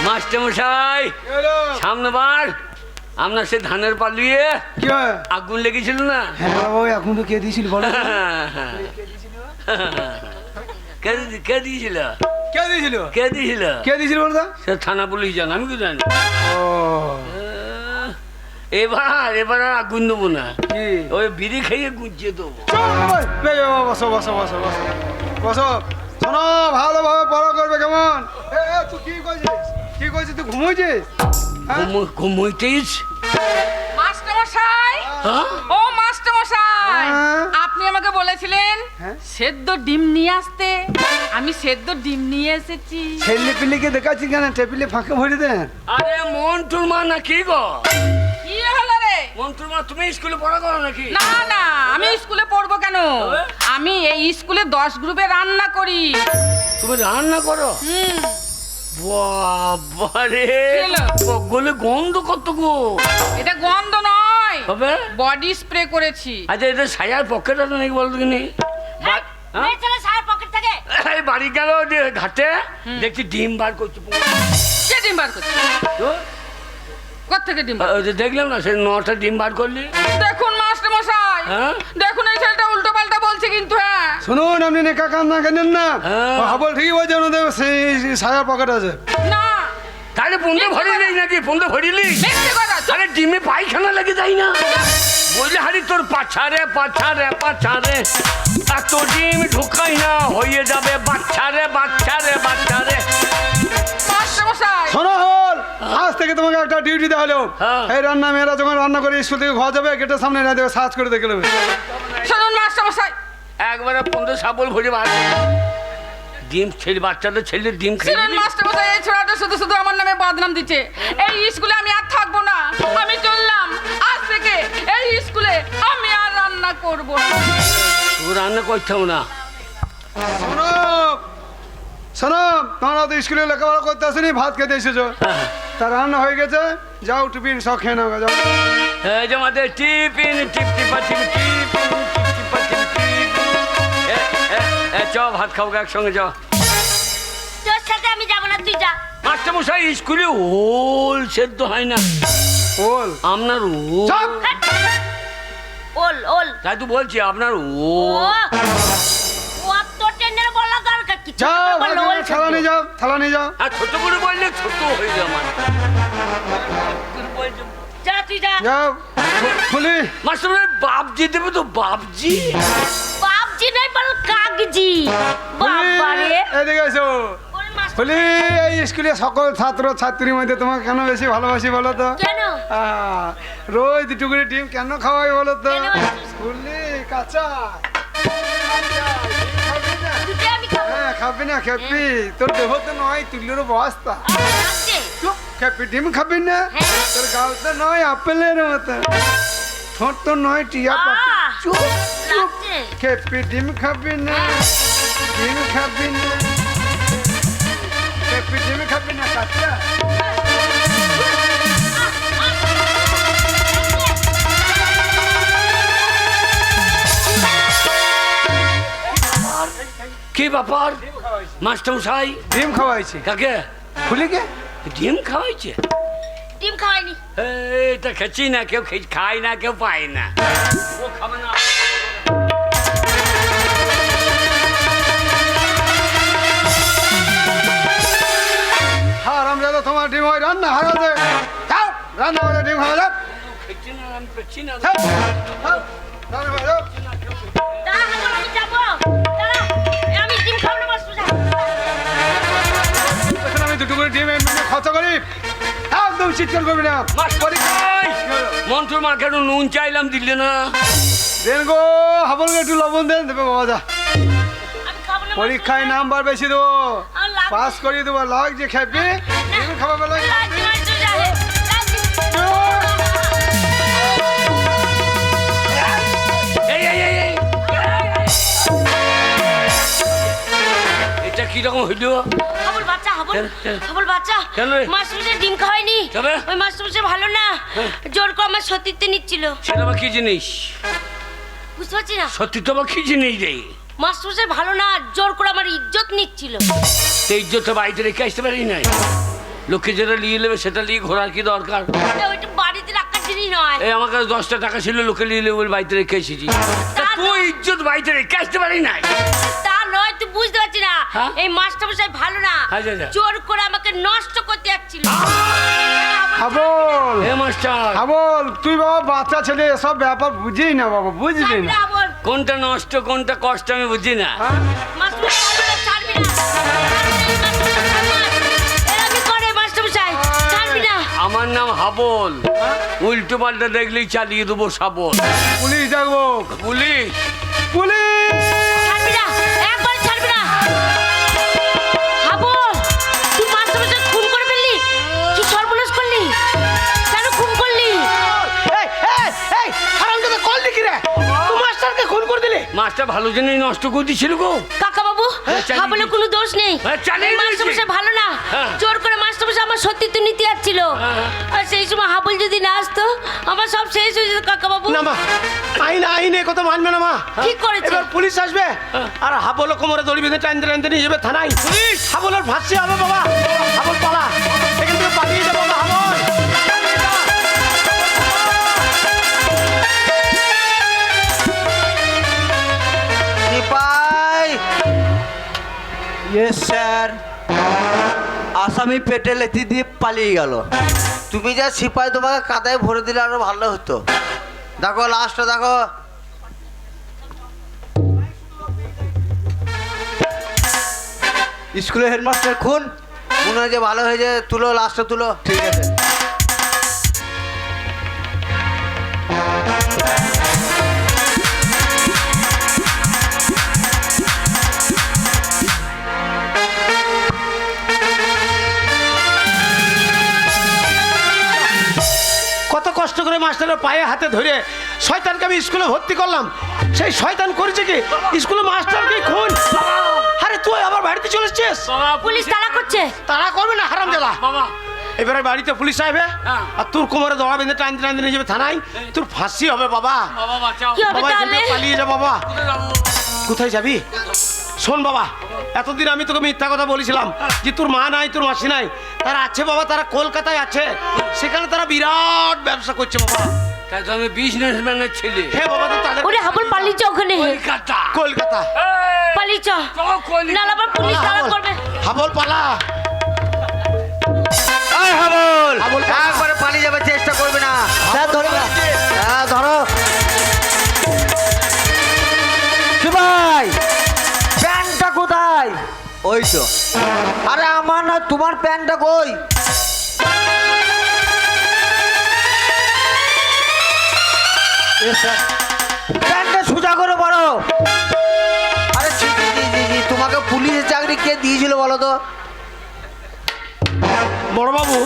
Master মশাই সামনে বার আপনার সে ধানের পালিয়ে কি হয়? আগুন লেগেছিল না? হ্যাঁ বাবা, এখন তো কে দিয়েছিল বলো? কে দিয়েছিল? কে দিয়েছিল? কে দিয়েছিল? কে দিয়েছিল বলো তো? সে থানা পুলিশ জান, আমি কি জানি। ও এবার আর আগুন দেবো না, কি? ওই বিড়ি খেয়ে গুঁজিয়ে দেবো। বসো বসো বসো বসো বসো। শোনো, ভালোভাবে পড়া করবে কেমন? তুই কি করছিস? কি করছিস? তুই ঘুমোইছিস? ঘুমোইতেইস? মাস্টার মশাই, হ্যাঁ? ও মাস্টার মশাই, হ্যাঁ? আপনি আমাকে বলেছিলেন হ্যাঁ? সেদ্ধ ডিম নিয়ে আসতে, আমি সেদ্ধ ডিম নিয়ে এসেছি। ছেলে পিলিকে দেখাচ্ছি কেন? টেবিলে ফাঁকে ভরে দেন। আরে মন্টুর মা না কি গো? কি হলো রে? মন্টুর মা, তুমি স্কুলে পড়া করো নাকি? না না, আমি স্কুলে পড়বো কেন? তবে? আমি এই স্কুলে 10 গ্রুপে রান্না করি। তুমি রান্না করো? হুম, বাবারে, কি হলো? গলে গন্ধ কত গো। এটা গন্ধ নয়, তবে বডি স্প্রে করেছি। আচ্ছা, এটা সায়ার পকেট আছে নাকি বলতো কিনি? এই বাড়ি গেল ঘাটে, দেখছি ডিম বার করছে। কে ডিম বার করছে? তো কোত্থেকে ডিম বার? ওই যে দেখলাম না, সে 9টা ডিম বার করলি। দেখুন মাস্টার মশাই, হ্যাঁ? দেখুন এই ছেলেটা উল্টো পাল্টা বলছে কিন্তু। হ্যাঁ, শুনুন, আপনি নেকা কান না কেনেন না। হ্যাঁ। হাবল ঠিকই বলছে, ওনাদের সেই সায়া পকেট আছে। না তাহলে পন্দে ভরিলি নাকি? পন্দে ভরিলি? মিথ্যে কথা। আরে ডিমে পায়খানা লেগে যায় না? বললে হারি তোর পাছারে পাছারে পাছারে, এত ডিম ঢুকাই না, হয়ে যাবে বাচ্চারে বাচ্চারে বাচ্চারে। মাস্টার মশাই, শোনো হল, আজ থেকে তোমাকে একটা ডিউটি দেওয়া হলো। হ্যাঁ। এই রান্না মেয়েরা যখন রান্না করে স্কুল থেকে ঘর যাবে, গেটের সামনে না দেবে, সার্চ করে দেখে নেবে। শুনুন মাস্টার মশাই, একবারে পন্দে সাবল ভরে বার ডিম ছেলে, বাচ্চাদের ছেলে ডিম খেয়ে শুনুন নিবি? মাস্টার মশাই, এই ছোড়াটা শুধু শুধু আমার নামে বদনাম দিচ্ছে। এই স্কুলে আমি আর থাকবো না, আমি চললাম। আজ থেকে এই স্কুলে আমি আর রান্না করব না। তোর রান্না করতে হবে না। শোনো শোনো, তোমরা তো স্কুলে লেখাপড়া করতে আসেনি, ভাত খেতে এসেছো। তা রান্না হয়ে গেছে, যাও টিফিন সব খেয়ে নাও, যাও। এই যে আমাদের টিফিন টিপ টিপা টিপ টিফিন টিপ টিপা টিপ টিফিন। চ ভাত খাবো একসঙ্গে, চ। তোর সাথে আমি যাবো না, তুই যা। মাস্টার মশাই, স্কুলে ওল সেদ্ধ হয় না, বল। আপনার চুপ! ওল ওল তাই তো বলছি, আপনার ও তো টেন্ডার বলা দরকার কি? যাও, থালা নিয়ে যাও, থালা নিয়ে যাও। আর ছোট করে বললে ছোট হয়ে যায় আমার। যা তুই যা। যাও, খুলি। মাস্টার মশাই, বাপজি দেবে তো? বাপজি? বাপজি নাই বল, কাগজি। বাবারে, এদিকে এসো। ওর মাস্টার খুলি। এই স্কুলে সকল ছাত্র ছাত্রীর মধ্যে তোমাকে কেন বেশি ভালোবাসি বলো তো? কেন? রোজ 2 করে ডিম কেন খাওয়াই বলো তো? কেন বাসিস? খুলি, কাঁচা। দুটো আমি খাবো। হ্যাঁ, খাবি না খেপি? তোর দেহ তো নয় তুল্যের বস্তা। লাগছে? চুপ, খেপি ডিম খাবি না? হ্যাঁ। তোর গাল তো নয় আপেলের মতো, ঠোঁট তো নয় টিয়া পাখি। আহ! চুপ চুপ, লাগছে? খেপি ডিম খাবি না? ডিম খাবি না? খেপি ডিম খাবি না কাঁচা? কি ব্যাপার মাস্টার মশাই? ডিম খাওয়াইছি। কাকে? খুলিকে? ডিম খাওয়াইছে? ডিম খাওয়াইনি। এটা খেছি না, কেউ খায় না, কেউ পায় না। ও খাবে না। হারাম দাদা, তোমার ডিম হয় রান্না হারাতে। যাও, রান্না করে ডিম খাওয়া যাও। খেছি না, আমি পেছি না। যাও, যাও, রান্না করে যাও। দাঁড়া, আমি যাবো। দাঁড়া, আমি ডিম খাবো না মাস্টার মশাই। এখন আমি 2 করে ডিম খরচা করি, একদম চিৎকার করবি না। মাস্টার মশাই, মন্টুর মা কেন নুন চাইলাম দিলে না? দেন গো, হাবলকে একটু লবণ দেন, দেবে বাবা যা। আমি খাবো না পরীক্ষায় নাম্বার বেশি দেবো, আমার লাগছে। পাস করিয়ে দেবো। লাগছে খেপি ডিম খাওয়া বেলা। লাগছে মাস্টার মশাই, লাগছে। এই এই এই এই। এটা কিরকম হইল? হাবল বাচ্চা, হাবল কেন? হাবল বাচ্চা। কেন রে? মাস্টার মশাই ডিম খাওয়াইনি। তবে? ওই মাস্টার মশাই ভালো না, জোর করে আমার সতীত্বে নিচ্ছিল। সেটা আবার কি জিনিস? বুঝতে পারছি না, সত্যি তো আবার কি জিনিস রে? মাস্টার মশাই ভালো না, জোর করে আমার ইজ্জত নিচ্ছিল। সেই ইজ্জত বাড়িতে রেখে আসতে পারি নাই। লোকে যেটা নিয়ে নেবে সেটা নিয়ে ঘোরার কি দরকার? ওইটা বাড়িতে রাখার জিনিস নয়। এই আমার কাছে 10টা টাকা ছিল, লোকে নিয়ে নেবে বলে বাড়িতে রেখে এসেছি। তা তুই ইজ্জত বাড়িতে রেখে আসতে পারি নাই? তা নয়, তুই বুঝতে পারছিস না। হ্যাঁ? এই মাস্টারমশাই ভালো না, আচ্ছা, আচ্ছা। জোর করে আমাকে নষ্ট করতে যাচ্ছিল। হাবল হে মাস্টার, হাবল, তুই বাবা বাচ্চা ছেলে, এসব ব্যাপার বুঝিস না বাবা, বুঝলি ছাড়বি না। না বল। কোনটা নষ্ট কোনটা কষ্ট আমি বুঝি না। হ্যাঁ? মাস্টারমশাই ভালো না, ছাড়বি না। এরকমই করে মাস্টারমশাই, ছাড়বি না। আমার নাম হাবল, উল্টো পাল্টা দেখলেই চালিয়ে দেবো শাবল। পুলিশ ডাকবো, পুলিশ? পুলিশ। ছাড়বি না, একবার ছাড়বি না। হাবল, তুই মাস্টারমশাই খুন করে ফেললি। কি সর্বনাশ করলি? কেন খুন করলি? মাস্টার ভালো জিনিস নষ্ট করে দিয়েছিল গো। কাকা বাবু, চালিয়ে হাবলের দিয়েছি। কোনো দোষ নেই। হ্যাঁ, চালিয়ে দিয়েছি। মাস্টারমশাই ভালো না, হ্যাঁ। জোর করে মাস্টারমশাই আমার সত্যি তো নিতে যাচ্ছিল। আর সেই সময় হাবল যদি না আসতো, আমার সব শেষ হয়ে যেত কাকা বাবু। না মা, আইনে কথা মানবে না মা। কি করেছে? এবার পুলিশ আসবে আর হাবল কোমরে দড়ি বেঁধে টানতে টানতে নিয়ে যাবে থানায়। হাবলের ফাঁসি হবে বাবা। হাবল পালা, এখান থেকে পালিয়ে যাবো বাবা, হাবল। সিপাই, yes sir. আসামি পেটে লেথি দিয়ে পালিয়ে গেল। তুমি যা সিপাই, তোমাকে কাদায় ভরে দিলে আরো ভালো হতো। দেখো লাস্টটা দেখো। স্কুলের হেডমাস্টার খুন, মনে হয় যে ভালো হয়েছে। তুলো, লাস্টটা তুলো। ঠিক আছে। কত কষ্ট করে মাস্টারের পায়ে হাতে ধরে শয়তানকে আমি স্কুলে ভর্তি করলাম। সেই শয়তান করেছে কি স্কুলে মাস্টারকে খুন। আরে তুই আবার বাড়িতে চলে এসছিস? পুলিশ তাড়া করছে। তারা করবে না হারামজাদা। বাবা, এবারে বাড়িতে পুলিশ আসবে হ্যাঁ। আর তোর কোমরে দড়া বেঁধে টানতে টানতে নিয়ে যাবে থানায়। তোর ফাঁসি হবে বাবা। বাবা বাঁচাও। কি হবে বাবা এখান তাহলে? থেকে পালিয়ে যা বাবা। কোথায় যাবো? কোথায় যাবি? শোন বাবা, এতদিন আমি তোকে মিথ্যা কথা বলেছিলাম যে তোর মা নাই, তোর মাসি নাই। তারা আছে বাবা, তারা কলকাতায় আছে। সেখানে তারা বিরাট ব্যবসা করছে বাবা। তাই তো আমি বিজনেসম্যানের ছেলে। হ্যাঁ বাবা, তো তাদের ওরে হাবল পালিয়েছে ওখানে। কলকাতা। কলকাতা। এই, পালিয়েছে। চলো কলকাতা। না আবার পুলিশ তাড়া করবে। হাবল পালা। এই হাবল, হাবল, একবারে পালিয়ে যাবে, চেষ্টা করবে না। স্যার ধরো না। হ্যাঁ ধরো। সিপাই, প্যান্টটা কোথায়? ওই তো। আরে আমার না, তোমার প্যান্টটা কই? প্যান্টটা সোজা করে পড়ো। আরে ছি, ছি, ছি, ছি, ছি, তোমাকে পুলিশের চাকরি কে দিয়েছিল বলো তো? বড়বাবু,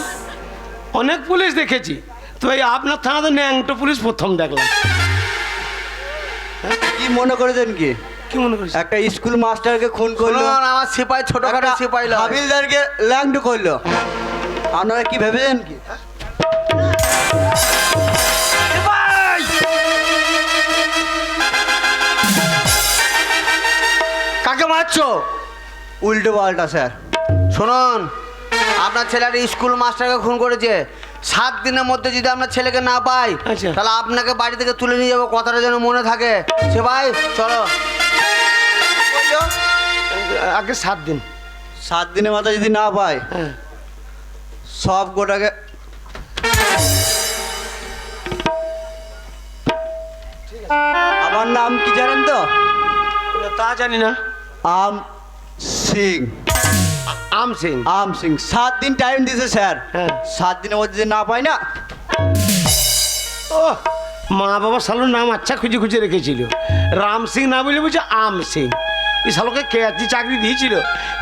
অনেক পুলিশ দেখেছি, তো এই আপনার থানাতে ন্যাংটো পুলিশ প্রথম দেখলাম। কি মনে করেছেন কি? কি মনে করিস? একটা স্কুল মাস্টারকে খুন করলো, আমার সিপাই ছোটখাটো সিপাই হাবিলদারকে ল্যাংড করলো। আপনারা কি ভেবেছেন কি? কাকে মারছো? উল্টো পাল্টা স্যার। শুনুন, আপনার ছেলের স্কুল মাস্টারকে খুন করেছে। 7 দিনের মধ্যে যদি আপনার ছেলেকে না পাই, আচ্ছা। তাহলে আপনাকে বাড়ি থেকে তুলে নিয়ে যাবো। কথাটা যেন মনে থাকে। সে ভাই চলো। আগে 7 দিন। 7 দিনের মাথায় যদি না পাই, হ্যাঁ। সব গোটাকে আমার নাম কি জানেন তো? তা জানি না। আম সিং। আম সিং। আম সিং 7 দিন টাইম দিয়েছে স্যার। হ্যাঁ। 7 দিনের মধ্যে যদি না পাই না, ও মা বাবা শালোর নাম আচ্ছা খুঁজে খুঁজে রেখেছিল। রাম সিং না বলে বলছে আম সিং। এই শালোকে কে আজকে চাকরি দিয়েছিল?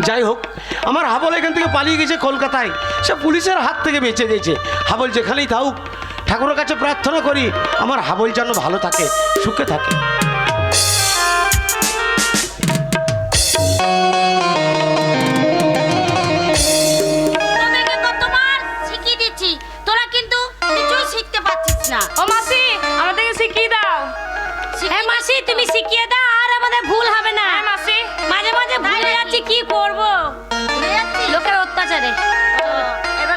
যাই হোক, আমার হাবল এখান থেকে পালিয়ে গেছে কলকাতায়। সে পুলিশের হাত থেকে বেঁচে গেছে। হাবল যেখানেই থাকুক, ঠাকুরের কাছে প্রার্থনা করি আমার হাবল যেন ভালো থাকে, সুখে থাকে। তোদেরকে কতবার শিখিয়ে দিচ্ছি, তোরা কিন্তু কিছুই শিখতে পারছিস না। ও মাসি, আমাদেরকে শিখিয়ে দাও। হ্যাঁ মাসি, তুমি শিখিয়ে দাও, আর আমাদের ভুল হবে না। হ্যাঁ মাসি। মাঝে মাঝে ভুলে যাচ্ছি, কি করব? লোকের অত্যাচারে। এবার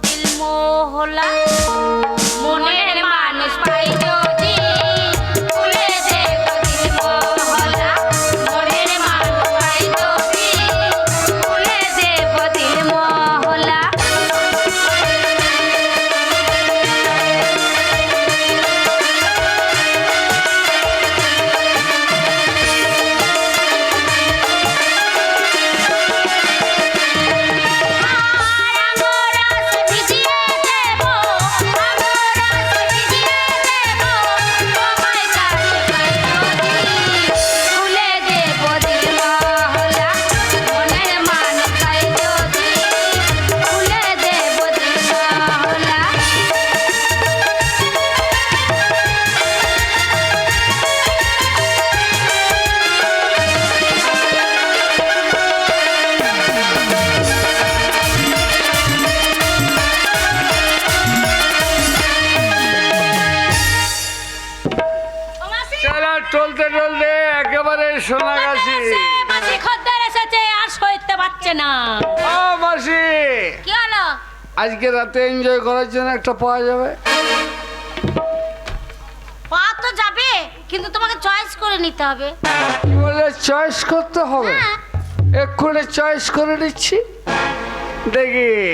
দিল মোহলা মনের মানুষ পাই যদি খুলে দেব দিল মোহলা মনের মানুষ পাই যদি খুলে দেব দিল মোহলা চলা টলতে টলতে একেবারে সোনা গাছি। মাসি খদ্দের এসেছে আর সইতে পারছে না। ও মাসি, কি হলো? আজকে রাতে এনজয় করার জন্য একটা পাওয়া যাবে? পা তো যাবে কিন্তু তোমাকে চয়েস করে নিতে হবে। কি বলে চয়েস করতে হবে? হ্যাঁ। এক্ষুনি চয়েস করে নিচ্ছি, দেখি।